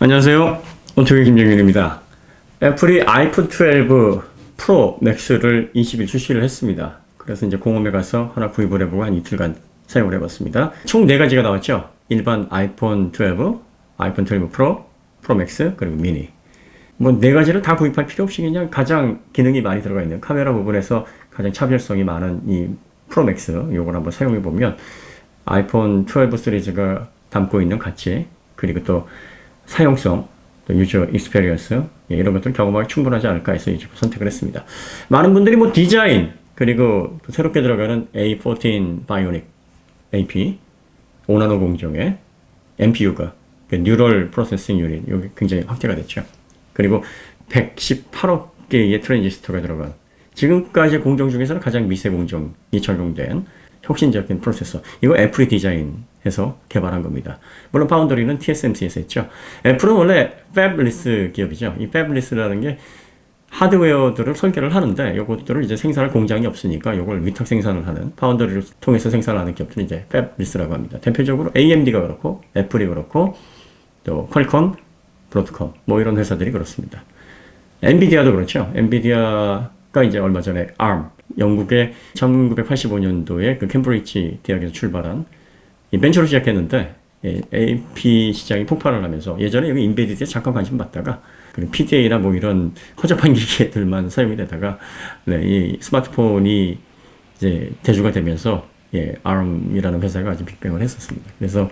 안녕하세요. 온토기 김정윤입니다. 애플이 아이폰 12 프로 맥스를 20일 출시를 했습니다. 그래서 이제 공홈에 가서 하나 구입을 해보고 한 이틀간 사용을 해봤습니다. 총 4가지가 나왔죠. 일반 아이폰 12, 아이폰 12 프로, 프로 맥스, 그리고 미니. 뭐 4가지를 다 구입할 필요 없이 그냥 가장 기능이 많이 들어가 있는 카메라 부분에서 가장 차별성이 많은 이 프로 맥스 요걸 한번 사용해 보면 아이폰 12 시리즈가 담고 있는 가치, 그리고 또 사용성, 또 유저 익스페리언스 이런 것들 경험하기 충분하지 않을까 해서 이 제품 선택을 했습니다. 많은 분들이 뭐 디자인 그리고 또 새롭게 들어가는 A14 바이오닉 AP 5나노 공정의 NPU가 뉴럴 프로세싱 유닛 여기 굉장히 확대가 됐죠. 그리고 118억 개의 트랜지스터가 들어간 지금까지 공정 중에서는 가장 미세 공정이 적용된 혁신적인 프로세서. 이거 애플이 디자인해서 개발한 겁니다. 물론 파운더리는 TSMC에서 했죠. 애플은 원래 패블리스 기업이죠. 이 패블리스라는 게 하드웨어들을 설계를 하는데 이것들을 이제 생산할 공장이 없으니까 이걸 위탁 생산을 하는 파운더리를 통해서 생산하는 기업들은 이제 패블리스라고 합니다. 대표적으로 AMD가 그렇고 애플이 그렇고 또 퀄컴, 브로드컴 뭐 이런 회사들이 그렇습니다. 엔비디아도 그렇죠. 엔비디아가 이제 얼마 전에 ARM 영국의 1985년도에 그 캠브리지 대학에서 출발한 이 벤처로 시작했는데 AP 시장이 폭발을 하면서 예전에 여기 인베디드에 잠깐 관심 받다가 그리고 PDA나 뭐 이런 허접한 기계들만 사용이 되다가 이 스마트폰이 이제 대주가 되면서 ARM이라는 회사가 아주 빅뱅을 했었습니다. 그래서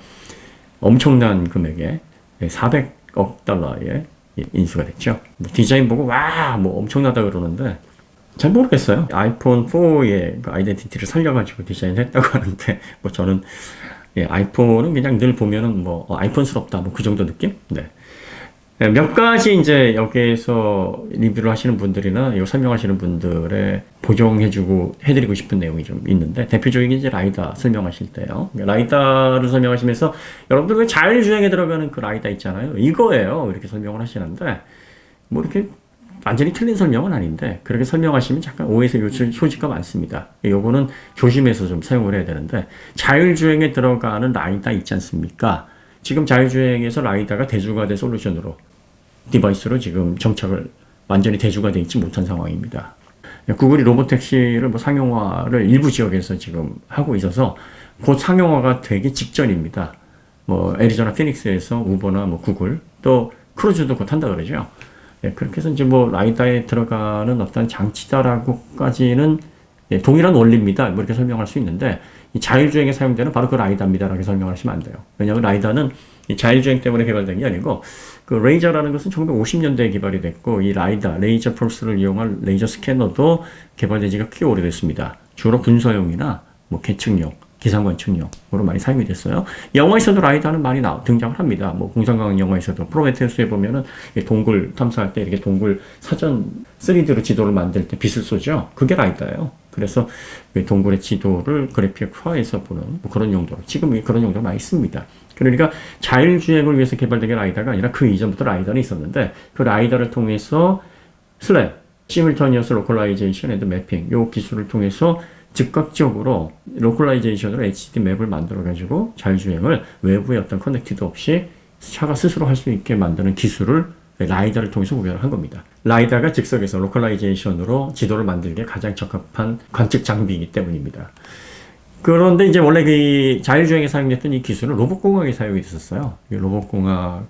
엄청난 금액의 400억 달러의 인수가 됐죠. 뭐 디자인 보고 와 뭐 엄청나다 그러는데 잘 모르겠어요. 아이폰 4의 그 아이덴티티를 살려가지고 디자인했다고 하는데 뭐 저는 아이폰은 그냥 늘 보면은 뭐 아이폰스럽다 뭐 그 정도 느낌? 네. 몇 가지 이제 여기에서 리뷰를 하시는 분들이나 이거 설명하시는 분들의 보정해주고 해드리고 싶은 내용이 좀 있는데 대표적인 게 이제 라이다 설명하실 때요. 라이다를 설명하시면서 여러분들 왜 자율주행에 들어가는 그 라이다 있잖아요. 이거예요. 이렇게 설명을 하시는데 뭐 이렇게 완전히 틀린 설명은 아닌데 그렇게 설명하시면 잠깐 오해의 소지가 많습니다. 요거는 조심해서 좀 사용을 해야 되는데 자율주행에 들어가는 라이다 있지 않습니까? 지금 자율주행에서 라이다가 대주가 된 솔루션으로 디바이스로 지금 정착을 완전히 대주가 되어 있지 못한 상황입니다. 구글이 로보택시를 뭐 상용화를 일부 지역에서 지금 하고 있어서 곧 상용화가 되기 직전입니다. 뭐 애리조나 피닉스에서 우버나 뭐 구글 또 크루즈도 곧 한다 그러죠. 그렇게 해서 이제 뭐 라이다에 들어가는 어떤 장치다라고까지는 동일한 원리입니다. 뭐 이렇게 설명할 수 있는데 이 자율주행에 사용되는 바로 그 라이다입니다라고 설명하시면 안 돼요. 왜냐하면 라이다는 이 자율주행 때문에 개발된 게 아니고 그 레이저라는 것은 1950년대에 개발이 됐고 이 라이다, 레이저 펄스를 이용한 레이저 스캐너도 개발된 지가 꽤 오래됐습니다. 주로 군사용이나 뭐 계측용, 기상관측용으로 많이 사용이 됐어요. 영화에서도 라이다는 많이 등장을 합니다. 뭐 공상과학 영화에서도 프로메테우스에 보면은 동굴 탐사할 때 이렇게 동굴 사전 3D로 지도를 만들 때 빛을 쏘죠. 그게 라이다예요. 그래서 동굴의 지도를 그래픽화해서 보는 뭐 그런 용도로 지금 그런 용도가 많이 있습니다. 그러니까 자율주행을 위해서 개발된 게 라이다가 아니라 그 이전부터 라이다는 있었는데 그 라이다를 통해서 SLAM, Simultaneous Localization and Mapping 요 기술을 통해서 즉각적으로 로컬라이제이션으로 HD 맵을 만들어가지고 자율주행을 외부의 어떤 커넥티드 없이 차가 스스로 할 수 있게 만드는 기술을 라이다를 통해서 구현을 한 겁니다. 라이다가 즉석에서 로컬라이제이션으로 지도를 만들기에 가장 적합한 관측 장비이기 때문입니다. 그런데 이제 원래 그 자율주행에 사용됐던 이 기술은 로봇공학에 사용이 됐었어요. 로봇공학,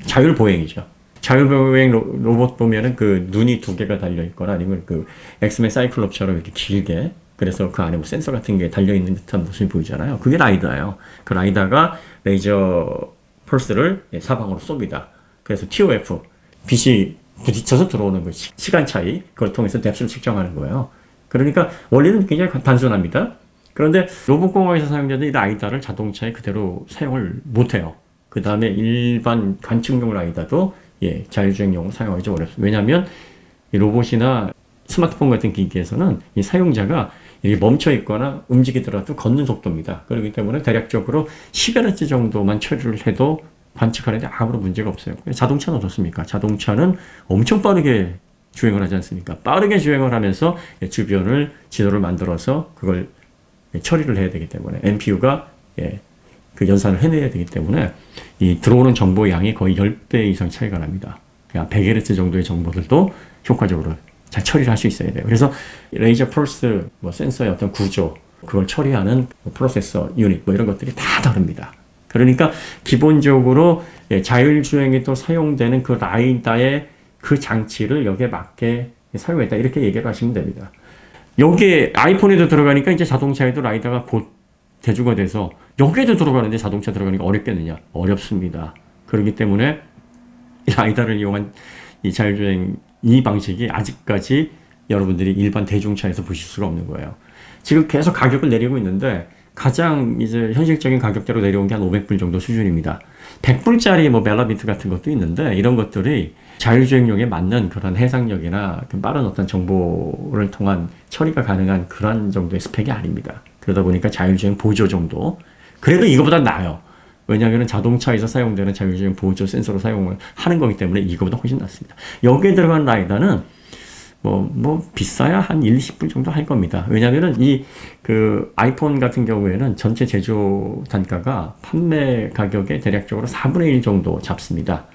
자율보행이죠. 자율보행 로봇 보면은 그 눈이 2개가 달려있거나 아니면 그 엑스맨 사이클롭처럼 이렇게 길게 그래서 그 안에 뭐 센서 같은 게 달려있는 듯한 모습이 보이잖아요. 그게 라이다예요. 그 라이다가 레이저 펄스를 사방으로 쏩니다. 그래서 TOF, 빛이 부딪혀서 들어오는 그 시간 차이, 그걸 통해서 뎁스를 측정하는 거예요. 그러니까 원리는 굉장히 단순합니다. 그런데 로봇공학에서 사용되는 이 라이다를 자동차에 그대로 사용을 못해요. 그 다음에 일반 관측용 라이다도 자율주행용으로 사용하기 좀 어렵습니다. 왜냐하면 이 로봇이나 스마트폰 같은 기기에서는 이 사용자가 이게 멈춰 있거나 움직이더라도 걷는 속도입니다. 그렇기 때문에 대략적으로 10Hz 정도만 처리를 해도 관측하는데 아무런 문제가 없어요. 자동차는 어떻습니까? 자동차는 엄청 빠르게 주행을 하지 않습니까? 빠르게 주행을 하면서 주변을 지도를 만들어서 그걸 처리를 해야 되기 때문에 NPU가 그 연산을 해내야 되기 때문에 이 들어오는 정보 양이 거의 10배 이상 차이가 납니다. 그냥 100Hz 정도의 정보들도 효과적으로 잘 처리를 할 수 있어야 돼요. 그래서 레이저 펄스 뭐 센서의 어떤 구조, 그걸 처리하는 프로세서 유닛 뭐 이런 것들이 다 다릅니다. 그러니까 기본적으로 자율주행에 또 사용되는 그 라이다의 그 장치를 여기에 맞게 사용했다 이렇게 얘기를 하시면 됩니다. 여기에 아이폰에도 들어가니까 이제 자동차에도 라이다가 곧 대두가 돼서 여기에도 들어가는데 자동차 들어가니까 어렵겠느냐? 어렵습니다. 그렇기 때문에 라이다를 이용한 이 자율주행 이 방식이 아직까지 여러분들이 일반 대중차에서 보실 수가 없는 거예요. 지금 계속 가격을 내리고 있는데 가장 이제 현실적인 가격대로 내려온 게 한 500불 정도 수준입니다. 100불짜리 뭐 멜라비트 같은 것도 있는데 이런 것들이 자율주행용에 맞는 그런 해상력이나 빠른 어떤 정보를 통한 처리가 가능한 그런 정도의 스펙이 아닙니다. 그러다 보니까 자율주행 보조 정도. 그래도 이거보다 나아요. 왜냐하면 자동차에서 사용되는 자율주행 보조 센서로 사용을 하는 거기 때문에 이거보다 훨씬 낫습니다. 여기에 들어간 라이다는 비싸야 한 1, 20불 정도 할 겁니다. 왜냐면은 그 아이폰 같은 경우에는 전체 제조 단가가 판매 가격의 대략적으로 4분의 1 정도 잡습니다.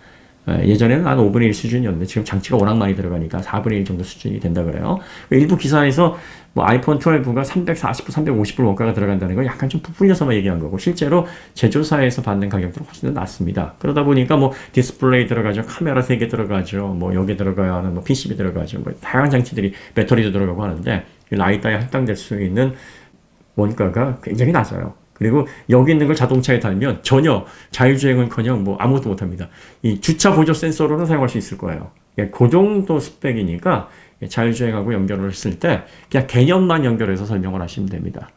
예전에는 한 5분의 1 수준이었는데 지금 장치가 워낙 많이 들어가니까 4분의 1 정도 수준이 된다 그래요. 일부 기사에서 뭐 아이폰 12가 340불, 350불 원가가 들어간다는 건 약간 좀 부풀려서만 얘기한 거고 실제로 제조사에서 받는 가격들은 훨씬 더 낮습니다. 그러다 보니까 뭐 디스플레이 들어가죠, 카메라 3개 들어가죠, 뭐 여기에 들어가야 하는 뭐 PCB 들어가죠, 뭐 다양한 장치들이 배터리도 들어가고 하는데 라이다에 할당될 수 있는 원가가 굉장히 낮아요. 그리고 여기 있는 걸 자동차에 달면 전혀 자율주행은커녕 뭐 아무것도 못합니다. 이 주차 보조 센서로는 사용할 수 있을 거예요. 그 정도 스펙이니까 자율주행하고 연결을 했을 때 그냥 개념만 연결해서 설명을 하시면 됩니다.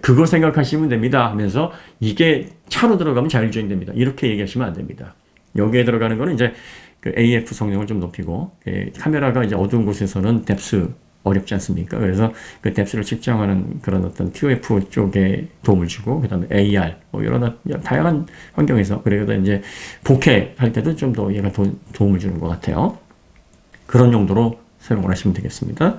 그거 생각하시면 됩니다 하면서 이게 차로 들어가면 자율주행 됩니다. 이렇게 얘기하시면 안 됩니다. 여기에 들어가는 거는 이제 그 AF 성능을 좀 높이고 카메라가 이제 어두운 곳에서는 뎁스 어렵지 않습니까? 그래서 그 뎁스를 측정하는 그런 어떤 TOF 쪽에 도움을 주고, 그 다음에 AR, 뭐 이런 다양한 환경에서, 그래도 이제 복회 할 때도 좀 더 얘가 도움을 주는 것 같아요. 그런 용도로 사용을 하시면 되겠습니다.